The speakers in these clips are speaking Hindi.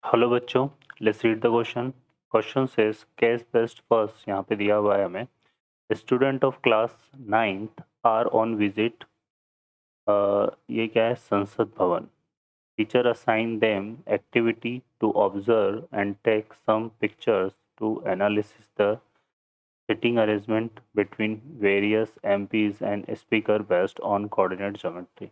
हेलो बच्चों, let's read the question. Question says case based first, यहाँ पे दिया हुआ है हमें। Student of class 9th are on visit, ये क्या है, Sansad Bhavan. Teacher assign them activity to observe and take some pictures to analysis the sitting arrangement between various MPs and speaker based on coordinate geometry.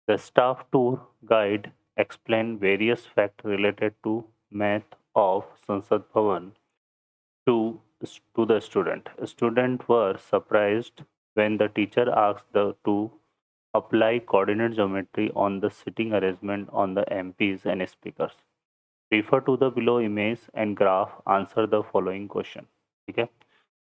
The staff tour guide explained various facts related to math of Sansad Bhavan to, to the student. Students were surprised when the teacher asked the to apply coordinate geometry on the sitting arrangement on the MPs and speakers. Refer to the below image and graph. Answer the following question. ठीक है,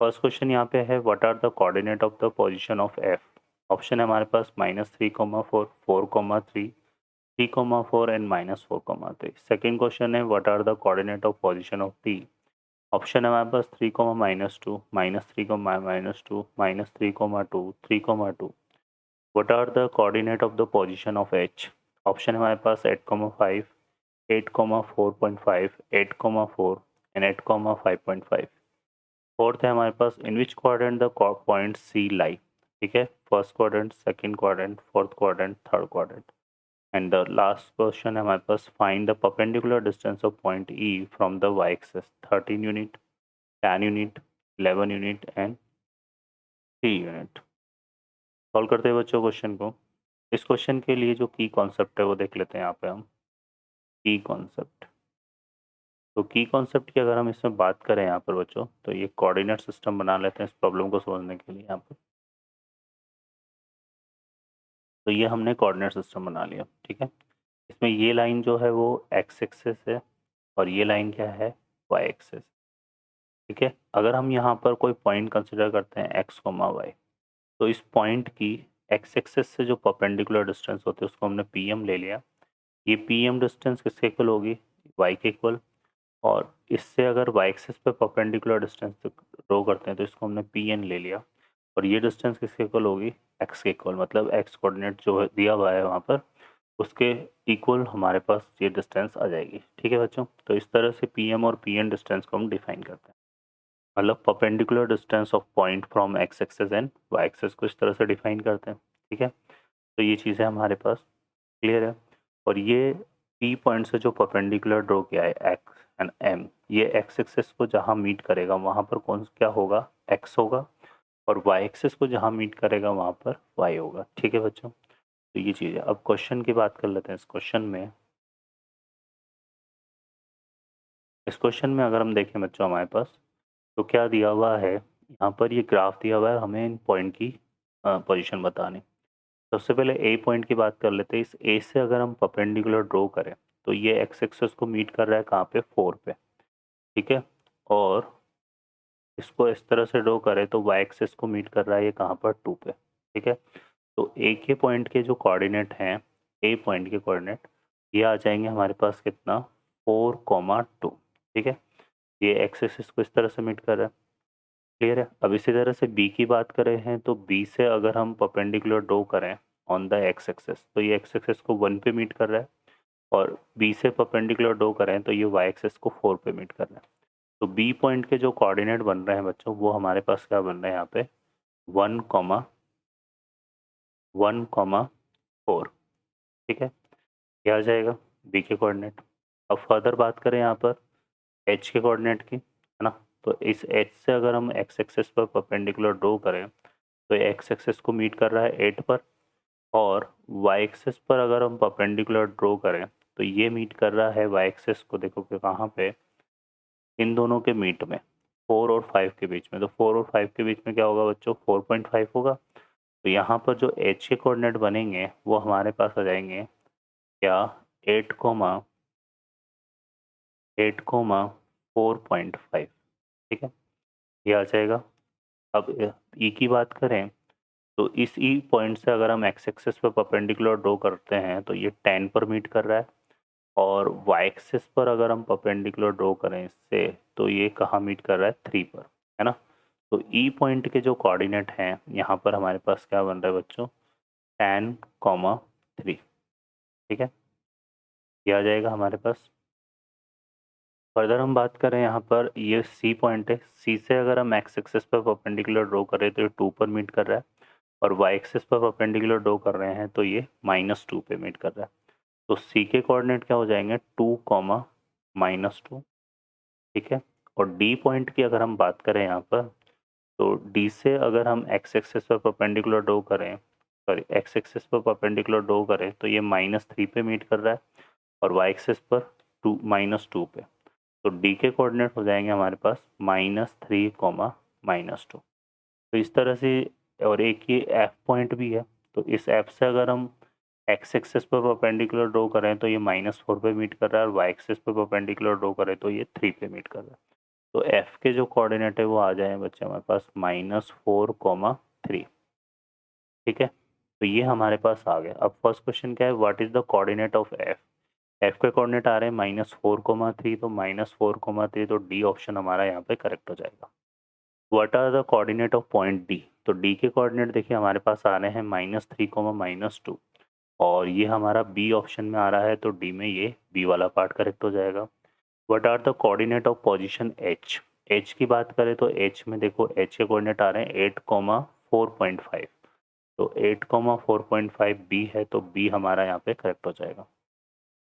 फर्स्ट क्वेश्चन यहाँ पे है what are the coordinate of the position of F. Option है हमारे पास -3,4, 4,3, 3,4 एंड -4,3। सेकेंड क्वेश्चन है what are the coordinate of position of T. Option है हमारे पास 3, -2, -3, -2, -3,2, 3,2। What are the coordinate of the position of H. Option है हमारे पास 8,5, 8,4.5, 8,4 एंड 8,5.5। फोर्थ है हमारे पास in which quadrant the point C lie. ठीक है, first quadrant, second quadrant, fourth quadrant, third quadrant. And the last question है हमारे पास find the perpendicular distance of point E from the Y axis. 13 unit, 10 unit, 11 unit and 3 unit. Solve करते हैं बच्चों क्वेश्चन को। इस क्वेश्चन के लिए जो की कॉन्सेप्ट है वो देख लेते हैं यहाँ पे हम। की कॉन्सेप्ट, तो की कॉन्सेप्ट की अगर हम इसमें बात करें यहाँ पर बच्चों, तो ये कोऑर्डिनेट सिस्टम बना लेते हैं इस प्रॉब्लम को समझने के लिए यहाँ पर। तो ये हमने कोऑर्डिनेट सिस्टम बना लिया। ठीक है, इसमें ये लाइन जो है वो एक्स एक्सिस है और ये लाइन क्या है, वाई एक्सिस। ठीक है, अगर हम यहाँ पर कोई पॉइंट कंसिडर करते हैं एक्स कोमा वाई, तो इस पॉइंट की एक्स एक्सिस से जो परपेंडिकुलर डिस्टेंस होती है उसको हमने पी एम ले लिया। ये पी एम डिस्टेंस किसके इक्वल होगी, वाई के इक्वल। और इससे अगर वाई एक्सिस पे परपेंडिकुलर डिस्टेंस ड्रॉ करते हैं तो इसको हमने पी एन ले लिया। और ये डिस्टेंस किसके इक्वल होगी, एक्स के इक्वल, मतलब एक्स कोऑर्डिनेट जो है दिया हुआ है वहाँ पर उसके इक्वल हमारे पास ये डिस्टेंस आ जाएगी। ठीक है बच्चों, तो इस तरह से पी एम और पी एन डिस्टेंस को हम डिफाइन करते हैं। मतलब perpendicular distance of point from X axis and Y axis को इस तरह से डिफाइन करते हैं। ठीक है, तो ये चीज़ें हमारे पास क्लियर है। और ये पी पॉइंट से जो परपेंडिकुलर ड्रॉ किया है एक्स एंड एम, ये एक्स एक्सेस को जहाँ मीट करेगा वहाँ पर कौन क्या होगा, एक्स होगा। और वाई एक्सेस को जहाँ मीट करेगा वहाँ पर वाई होगा। ठीक है बच्चों, तो ये चीज़ है। अब क्वेश्चन की बात कर लेते हैं। इस क्वेश्चन में अगर हम देखें बच्चों हमारे पास, तो क्या दिया हुआ है यहाँ पर, ये ग्राफ दिया हुआ है, हमें इन पॉइंट की पोजीशन बतानी। सबसे पहले ए पॉइंट की बात कर लेते हैं। इस ए से अगर हम परपेंडिकुलर ड्रॉ करें तो ये एक्स एक्सेस को मीट कर रहा है कहाँ पे, 4 पे। ठीक है, और इसको इस तरह से ड्रॉ करें तो वाई एक्सेस को मीट कर रहा है ये कहाँ पर, 2 पे। ठीक है, तो ए के पॉइंट के जो कोऑर्डिनेट हैं, ए पॉइंट के कोऑर्डिनेट ये आ जाएंगे हमारे पास कितना, 4,2। ठीक है, ये एक्स एक्सिस को इस तरह से मीट कर रहा है। क्लियर है। अब इसी तरह से बी की बात करें हैं तो बी से अगर हम परपेंडिकुलर ड्रॉ करें ऑन द एक्स एक्सिस तो ये एक्स एक्सिस को 1 पे मीट कर रहा है। और बी से परपेंडिकुलर ड्रॉ करें तो ये वाई एक्सिस को 4 पे मीट कर रहा है। तो बी पॉइंट के जो कोऑर्डिनेट बन रहे हैं बच्चों वो हमारे पास क्या बन रहे हैं यहाँ पे, 1,4। ठीक है, क्या आ जाएगा बी के कोऑर्डिनेट। अब फर्दर बात करें यहाँ पर एच के कोऑर्डिनेट की, है ना। तो इस एच से अगर हम एक्स एक्सिस पर परपेंडिकुलर ड्रॉ करें तो एक्स एक्सिस को मीट कर रहा है 8 पर। और वाई एक्सिस पर अगर हम परपेंडिकुलर ड्रॉ करें तो ये मीट कर रहा है वाई एक्सिस को, देखो कि कहाँ पे, इन दोनों के मीट में, 4 और 5 के बीच में। तो 4 और 5 के बीच में क्या होगा बच्चों, 4.5 होगा। तो यहाँ पर जो एच के कोऑर्डिनेट बनेंगे वो हमारे पास आ जाएंगे क्या, 8,4.5। ठीक है, ये आ जाएगा। अब ई की बात करें तो इस ई पॉइंट से अगर हम एक्स एक्सिस पर परपेंडिकुलर ड्रॉ करते हैं तो ये 10 पर मीट कर रहा है। और वाई एक्सिस पर अगर हम परपेंडिकुलर ड्रॉ करें इससे तो ये कहाँ मीट कर रहा है, 3 पर, है ना। तो ई पॉइंट के जो कोऑर्डिनेट हैं यहाँ पर हमारे पास क्या बन रहा है बच्चों, 10,3। ठीक है, ये आ जाएगा हमारे पास। फर्दर हम बात करें यहाँ पर, ये सी पॉइंट है, सी से अगर हम एक्स एक्सिस पर परपेंडिकुलर ड्रॉ करें तो ये 2 पर मीट कर रहा है, और वाई एक्सिस पर परपेंडिकुलर ड्रॉ कर रहे हैं तो ये -2 पे मीट कर रहा है। तो सी के कोऑर्डिनेट क्या हो जाएंगे, 2, -2, ठीक है। और डी पॉइंट की अगर हम बात करें यहाँ पर, तो डी से अगर हम एक्स एक्सिस पर परपेंडिकुलर ड्रॉ करें, सॉरी एक्स एक्सिस पर परपेंडिकुलर ड्रॉ करें तो ये -3 पे मीट कर रहा है, और वाई एक्सिस पर -2 पे। तो डी के कोऑर्डिनेट हो जाएंगे हमारे पास -3, -2। तो इस तरह से, और एक ये एफ पॉइंट भी है, तो इस एफ से अगर हम एक्स एक्सिस पर परपेंडिकुलर ड्रॉ करें तो ये -4 पे मीट कर रहा है, और वाई एक्सिस पर परपेंडिकुलर ड्रॉ करें तो ये 3 पे मीट कर रहा है। तो एफ के जो कोऑर्डिनेट है वो आ जाए बच्चे हमारे पास -4, 3, ठीक है। तो ये हमारे पास आ गया। अब फर्स्ट क्वेश्चन क्या है, what is the coordinate of F. F के कोऑर्डिनेट आ रहे हैं -4, 3, तो -4, 3, तो डी ऑप्शन हमारा यहाँ पे करेक्ट हो जाएगा। What are the coordinate of point D. तो डी के कोऑर्डिनेट देखिए हमारे पास आ रहे हैं -3, -2, और ये हमारा बी ऑप्शन में आ रहा है, तो डी में ये बी वाला पार्ट करेक्ट हो जाएगा। What are the coordinate of position H. H की बात करें तो एच में देखो, एच के कोऑर्डिनेट आ रहे हैं 8, 4.5, तो 8, 4.5 बी है, तो बी हमारा यहाँ पे करेक्ट हो जाएगा।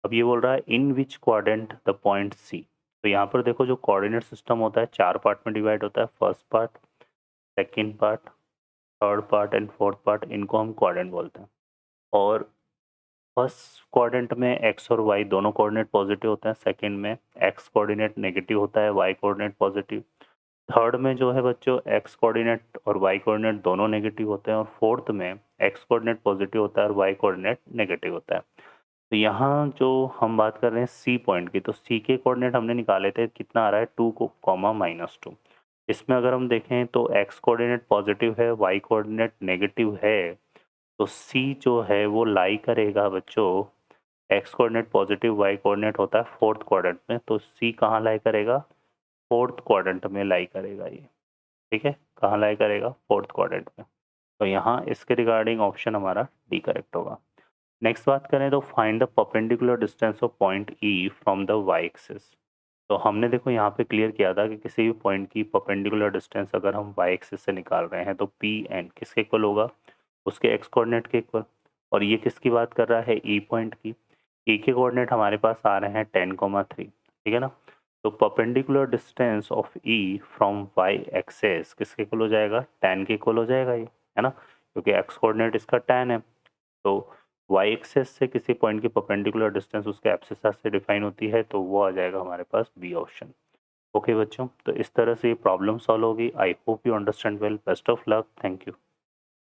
अब ये बोल रहा है in which quadrant the point C. तो यहाँ पर देखो जो कोऑर्डिनेट सिस्टम होता है 4 पार्ट में डिवाइड होता है, first part, second part, third part and fourth part, इनको हम क्वाड्रेंट बोलते हैं। और फर्स्ट क्वाड्रेंट में एक्स और वाई दोनों कोऑर्डिनेट पॉजिटिव होते हैं, सेकंड में एक्स कोऑर्डिनेट नेगेटिव होता है, वाई कोऑर्डिनेट पॉजिटिव, थर्ड में जो है बच्चों एक्स कोऑर्डिनेट और वाई कोऑर्डिनेट दोनों नेगेटिव होते हैं, और फोर्थ में एक्स कोऑर्डिनेट पॉजिटिव होता है और वाई कोऑर्डिनेट नेगेटिव होता है। तो यहाँ जो हम बात कर रहे हैं सी पॉइंट की, तो सी के कोऑर्डिनेट हमने निकाले थे, कितना आ रहा है 2, -2। इसमें अगर हम देखें तो एक्स कोऑर्डिनेट पॉजिटिव है, वाई कोऑर्डिनेट नेगेटिव है, तो सी जो है वो लाई करेगा बच्चों, X coordinate positive, Y coordinate होता है फोर्थ क्वाड्रेंट में, तो सी कहाँ लाई करेगा, फोर्थ क्वाड्रेंट में लाई करेगा ये, ठीक है। कहाँ लाई करेगा, फोर्थ क्वाड्रेंट में। तो यहाँ इसके रिगार्डिंग ऑप्शन हमारा डी करेक्ट होगा। नेक्स्ट बात करें तो find the perpendicular distance of point E from the Y axis. तो हमने देखो यहाँ पे क्लियर किया था कि किसी भी पॉइंट की परपेंडिकुलर डिस्टेंस अगर हम वाई एक्सिस से निकाल रहे हैं तो पी एन किसके इक्वल होगा, उसके एक्स कोऑर्डिनेट के इक्वल। और ये किसकी बात कर रहा है, ई पॉइंट की। ई के कोऑर्डिनेट हमारे पास आ रहे हैं 10, 3, ठीक है ना। तो perpendicular distance of E from Y axis किसके इक्वल हो जाएगा, 10 के इक्वल हो जाएगा ये, है ना, क्योंकि एक्स कोऑर्डिनेट इसका 10 है। तो वाई एक्सेस से किसी पॉइंट की परपेंडिकुलर डिस्टेंस उसके एब्सिसा से डिफाइन होती है, तो वो आ जाएगा हमारे पास बी ऑप्शन। ओके बच्चों, तो इस तरह से ये प्रॉब्लम सॉल्व होगी। I hope you understand well. Best of luck, thank you.